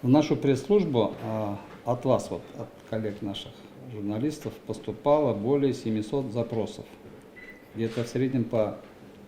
В нашу пресс-службу от вас, от коллег наших журналистов, поступало более 700 запросов. Где-то в среднем по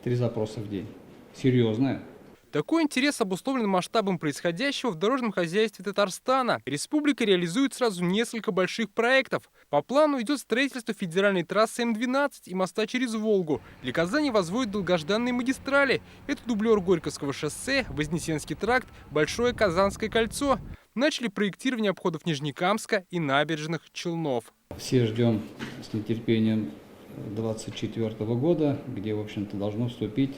3 запроса в день. Серьезное. Такой интерес обусловлен масштабом происходящего в дорожном хозяйстве Татарстана. Республика реализует сразу несколько больших проектов. По плану идет строительство федеральной трассы М12 и моста через Волгу. Для Казани возводят долгожданные магистрали. Это дублер Горьковского шоссе, Вознесенский тракт, Большое Казанское кольцо. Начали проектирование обходов Нижнекамска и набережных Челнов. Все ждем с нетерпением 2024 года, где, в общем-то, должно вступить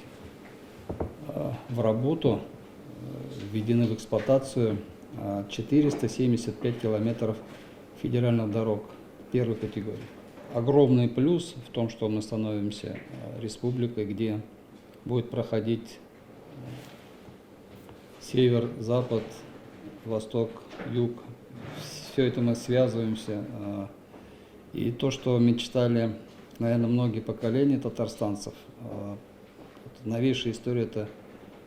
в работу, введены в эксплуатацию 475 километров федеральных дорог первой категории. Огромный плюс в том, что мы становимся республикой, где будет проходить север, запад, восток, юг. Все это мы связываемся. И то, что мечтали, наверное, многие поколения татарстанцев, новейшая история, это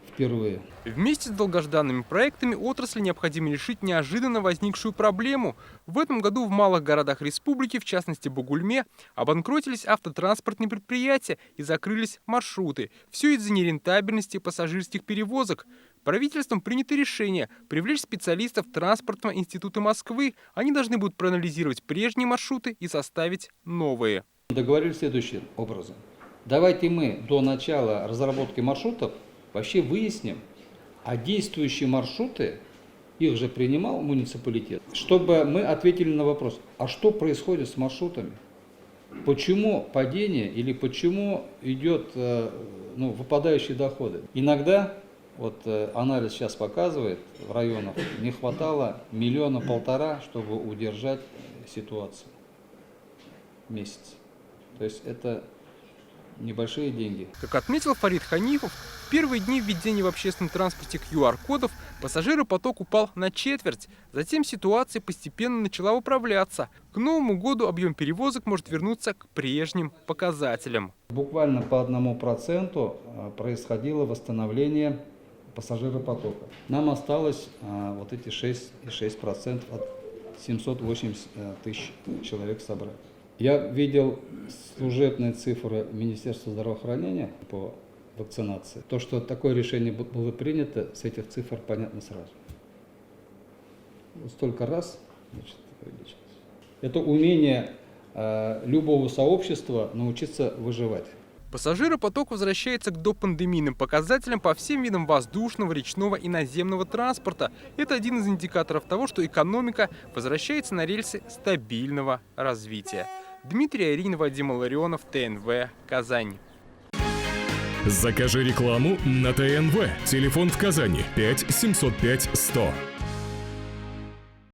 впервые. Вместе с долгожданными проектами отрасли необходимо решить неожиданно возникшую проблему. В этом году в малых городах республики, в частности Бугульме, обанкротились автотранспортные предприятия и закрылись маршруты. Все из-за нерентабельности пассажирских перевозок. Правительством принято решение привлечь специалистов Транспортного института Москвы. Они должны будут проанализировать прежние маршруты и составить новые. Договорились следующим образом. Давайте мы до начала разработки маршрутов вообще выясним, а действующие маршруты, их же принимал муниципалитет, чтобы мы ответили на вопрос, а что происходит с маршрутами? Почему падение или почему идет выпадающие доходы? Иногда, вот анализ сейчас показывает, в районах не хватало 1,5 миллиона, чтобы удержать ситуацию месяц. То есть это небольшие деньги. Как отметил Фарид Ханифов, в первые дни введения в общественном транспорте QR-кодов пассажиропоток упал на четверть. Затем ситуация постепенно начала управляться. К Новому году объем перевозок может вернуться к прежним показателям. Буквально по 1% происходило восстановление пассажиропотока. Нам осталось вот эти 6,6% от 780 тысяч человек собрать. Я видел служебные цифры Министерства здравоохранения по вакцинации. То, что такое решение было принято, с этих цифр понятно сразу. Столько раз, значит, увеличилось. Это умение любого сообщества научиться выживать. Пассажиропоток возвращается к допандемийным показателям по всем видам воздушного, речного и наземного транспорта. Это один из индикаторов того, что экономика возвращается на рельсы стабильного развития. Дмитрий Арин, Вадим Ларионов, ТНВ, Казань. Закажи рекламу на ТНВ. Телефон в Казани 5 705 100.